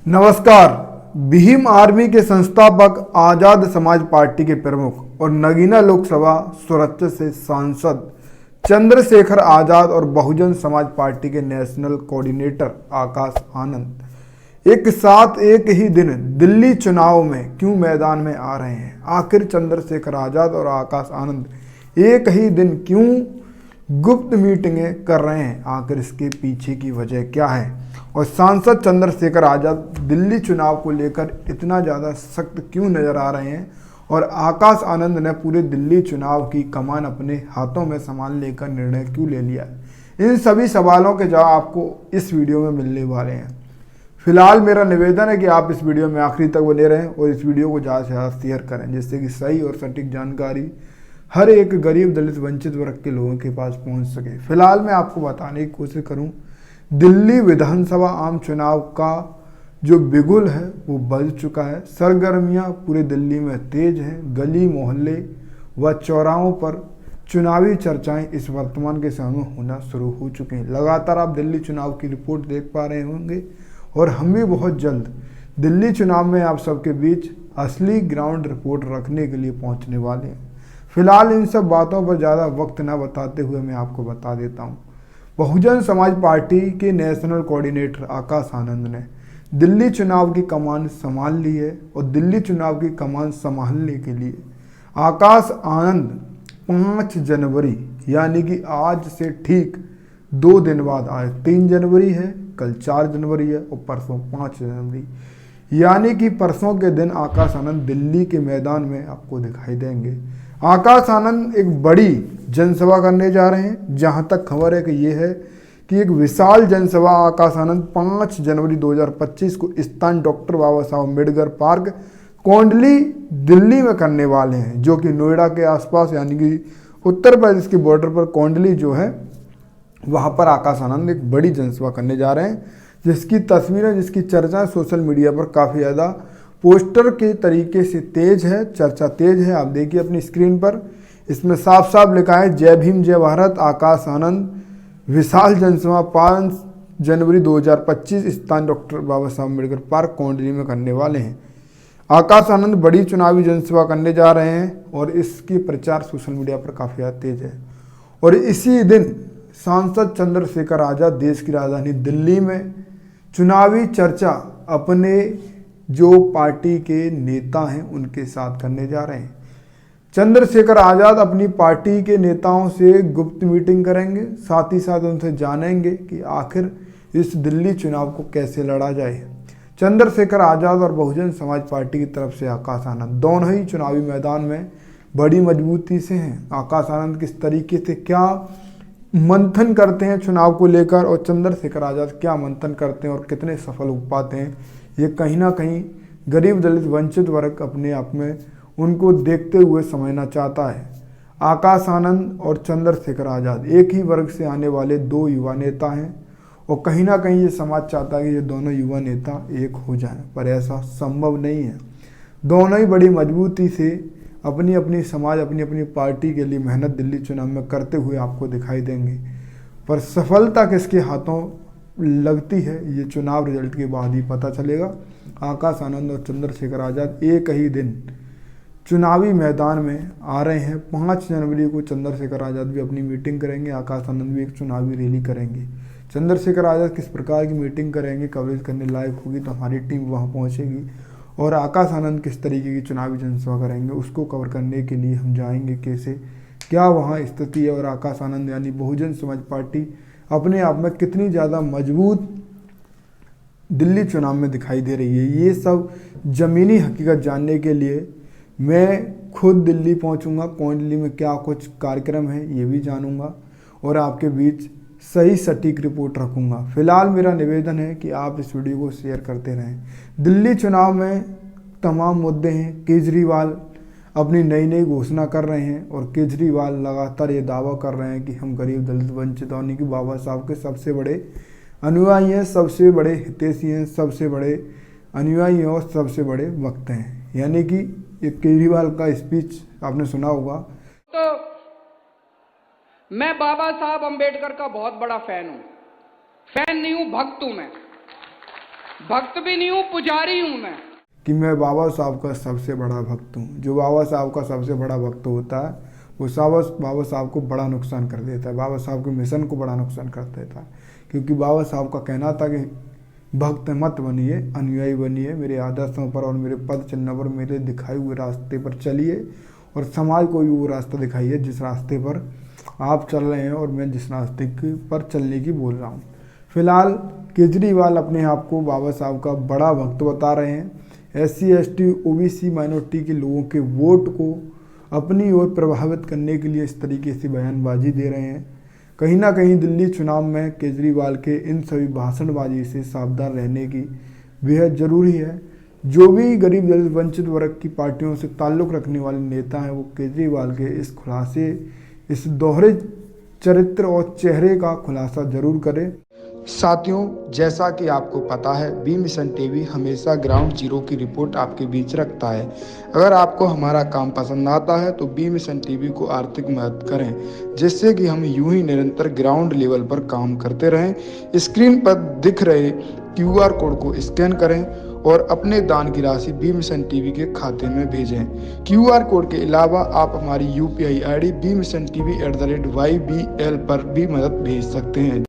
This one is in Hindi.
नमस्कार। भीम आर्मी के संस्थापक, आजाद समाज पार्टी के प्रमुख और नगीना लोकसभा सुरक्षा से सांसद चंद्रशेखर आजाद और बहुजन समाज पार्टी के नेशनल कोऑर्डिनेटर आकाश आनंद एक साथ एक ही दिन दिल्ली चुनाव में क्यों मैदान में आ रहे हैं? आखिर चंद्रशेखर आजाद और आकाश आनंद एक ही दिन क्यों गुप्त मीटिंगें कर रहे हैं? आखिर इसके पीछे की वजह क्या है? और सांसद चंद्रशेखर आजाद दिल्ली चुनाव को लेकर इतना ज़्यादा सख्त क्यों नजर आ रहे हैं? और आकाश आनंद ने पूरे दिल्ली चुनाव की कमान अपने हाथों में संभालने का निर्णय क्यों ले लिया? इन सभी सवालों के जवाब आपको इस वीडियो में मिलने वाले हैं। फिलहाल मेरा निवेदन है कि आप इस वीडियो में आखिरी तक बने रहें और इस वीडियो को ज़्यादा से ज़्यादा शेयर करें, जिससे कि सही और सटीक जानकारी हर एक गरीब, दलित, वंचित वर्ग के लोगों के पास पहुंच सके। फिलहाल मैं आपको बताने की कोशिश करूं, दिल्ली विधानसभा आम चुनाव का जो बिगुल है वो बज चुका है। सरगर्मियां पूरे दिल्ली में तेज हैं। गली मोहल्ले व चौराहों पर चुनावी चर्चाएं इस वर्तमान के समय में होना शुरू हो चुकी हैं। लगातार आप दिल्ली चुनाव की रिपोर्ट देख पा रहे होंगे और हम भी बहुत जल्द दिल्ली चुनाव में आप सबके बीच असली ग्राउंड रिपोर्ट रखने के लिए पहुंचने वाले हैं। फिलहाल इन सब बातों पर ज़्यादा वक्त न बताते हुए मैं आपको बता देता हूँ, बहुजन समाज पार्टी के नेशनल कोऑर्डिनेटर आकाश आनंद ने दिल्ली चुनाव की कमान संभाल ली है। और दिल्ली चुनाव की कमान संभालने के लिए आकाश आनंद 5 जनवरी यानी कि आज से ठीक 2 दिन बाद, आज 3 जनवरी है, कल 4 जनवरी है और परसों 5 जनवरी, यानी कि परसों के दिन आकाश आनंद दिल्ली के मैदान में आपको दिखाई देंगे। आकाश आनंद एक बड़ी जनसभा करने जा रहे हैं। जहां तक खबर है कि ये है कि एक विशाल जनसभा आकाश आनंद 5 जनवरी 2025 को स्थान डॉक्टर बाबा साहब अम्बेडकर पार्क, कोंडली, दिल्ली में करने वाले हैं, जो कि नोएडा के आसपास यानी कि उत्तर प्रदेश की बॉर्डर पर कोंडली जो है वहां पर आकाश आनंद एक बड़ी जनसभा करने जा रहे हैं, जिसकी तस्वीरें, जिसकी चर्चा सोशल मीडिया पर काफ़ी ज़्यादा पोस्टर के तरीके से तेज है, चर्चा तेज है। आप देखिए अपनी स्क्रीन पर, इसमें साफ साफ लिखा है जय भीम जय भारत। आकाश आनंद विशाल जनसभा 5 जनवरी 2025 स्थान डॉक्टर बाबा साहब अम्बेडकर पार्क, कोंडली में करने वाले हैं। आकाश आनंद बड़ी चुनावी जनसभा करने जा रहे हैं और इसकी प्रचार सोशल मीडिया पर काफ़ी ज़्यादा तेज है। और इसी दिन सांसद चंद्रशेखर आजाद देश की राजधानी दिल्ली में चुनावी चर्चा अपने जो पार्टी के नेता हैं उनके साथ करने जा रहे हैं। चंद्रशेखर आजाद अपनी पार्टी के नेताओं से गुप्त मीटिंग करेंगे, साथ ही साथ उनसे जानेंगे कि आखिर इस दिल्ली चुनाव को कैसे लड़ा जाए। चंद्रशेखर आजाद और बहुजन समाज पार्टी की तरफ से आकाश आनंद दोनों ही चुनावी मैदान में बड़ी मजबूती से हैं। आकाश आनंद किस तरीके से क्या मंथन करते हैं चुनाव को लेकर और चंद्रशेखर आजाद क्या मंथन करते हैं और कितने सफल हो पाते हैं, ये कहीं ना कहीं गरीब, दलित, वंचित वर्ग अपने आप में उनको देखते हुए समझना चाहता है। आकाश आनंद और चंद्रशेखर आजाद एक ही वर्ग से आने वाले 2 युवा नेता हैं और कहीं ना कहीं ये समाज चाहता है कि ये दोनों युवा नेता एक हो जाएं, पर ऐसा संभव नहीं है। दोनों ही बड़ी मजबूती से अपनी अपनी समाज, अपनी अपनी पार्टी के लिए मेहनत दिल्ली चुनाव में करते हुए आपको दिखाई देंगे, पर सफलता किसके हाथों लगती है ये चुनाव रिजल्ट के बाद ही पता चलेगा। आकाश आनंद और चंद्रशेखर आजाद एक ही दिन चुनावी मैदान में आ रहे हैं। 5 जनवरी को चंद्रशेखर आजाद भी अपनी मीटिंग करेंगे, आकाश आनंद भी एक चुनावी रैली करेंगे। चंद्रशेखर आजाद किस प्रकार की मीटिंग करेंगे, कवरेज करने लायक होगी तो हमारी टीम वहां पहुंचेगी, और आकाश आनंद किस तरीके की चुनावी जनसभा करेंगे उसको कवर करने के लिए हम जाएंगे कैसे, क्या वहाँ स्थिति है, और आकाश आनंद यानी बहुजन समाज पार्टी अपने आप में कितनी ज़्यादा मजबूत दिल्ली चुनाव में दिखाई दे रही है। ये सब ज़मीनी हकीकत जानने के लिए मैं खुद दिल्ली पहुंचूंगा। कोंडली में क्या कुछ कार्यक्रम है ये भी जानूंगा और आपके बीच सही सटीक रिपोर्ट रखूंगा। फिलहाल मेरा निवेदन है कि आप इस वीडियो को शेयर करते रहें। दिल्ली चुनाव में तमाम मुद्दे हैं। केजरीवाल अपनी नई नई घोषणा कर रहे हैं और केजरीवाल लगातार ये दावा कर रहे हैं कि हम गरीब, दलित, वंचित यानी कि बाबा साहब के सबसे बड़े अनुयायी हैं, सबसे बड़े हितैषी हैं, सबसे बड़े अनुयायी हैं और सबसे बड़े वक्त हैं। यानी कि ये केजरीवाल का स्पीच आपने सुना होगा। तो मैं बाबा साहब अंबेडकर का बहुत बड़ा फैन हूं। फैन नहीं हूं, भक्त हूं मैं। भक्त भी नहीं हूं, पुजारी हूं मैं। कि मैं बाबा साहब का सबसे बड़ा भक्त हूँ। जो बाबा साहब का सबसे बड़ा भक्त होता है वो बाबा साहब को बड़ा नुकसान कर देता है, बाबा साहब के मिशन को बड़ा नुकसान कर देता है। क्योंकि बाबा साहब का कहना था कि भक्त मत बनिए, अनुयायी बनिए, मेरे आदर्शों पर और मेरे पद चिन्ह पर, मेरे दिखाए हुए रास्ते पर चलिए और समाज को भी वो रास्ता दिखाइए जिस रास्ते पर आप चल रहे हैं और मैं जिस रास्ते पर चलने की बोल रहा हूँ। फिलहाल केजरीवाल अपने आप को बाबा साहब का बड़ा भक्त बता रहे हैं। SC ST OBC माइनॉरिटी के लोगों के वोट को अपनी ओर प्रभावित करने के लिए इस तरीके से बयानबाजी दे रहे हैं। कहीं ना कहीं दिल्ली चुनाव में केजरीवाल के इन सभी भाषणबाजी से सावधान रहने की बेहद ज़रूरी है। जो भी गरीब दलित वंचित वर्ग की पार्टियों से ताल्लुक़ रखने वाले नेता हैं वो केजरीवाल के इस खुलासे, इस दोहरे चरित्र और चेहरे का खुलासा ज़रूर करें। साथियों, जैसा कि आपको पता है बी मिशन टीवी हमेशा ग्राउंड जीरो की रिपोर्ट आपके बीच रखता है। अगर आपको हमारा काम पसंद आता है तो बी मिशन टीवी को आर्थिक मदद करें, जिससे कि हम यूं ही निरंतर ग्राउंड लेवल पर काम करते रहें। स्क्रीन पर दिख रहे QR कोड को स्कैन करें और अपने दान की राशि बी मिशन टीवी के खाते में भेजें। QR कोड के अलावा आप हमारी UPI ID bmissiontv@ybl पर भी मदद भेज सकते हैं।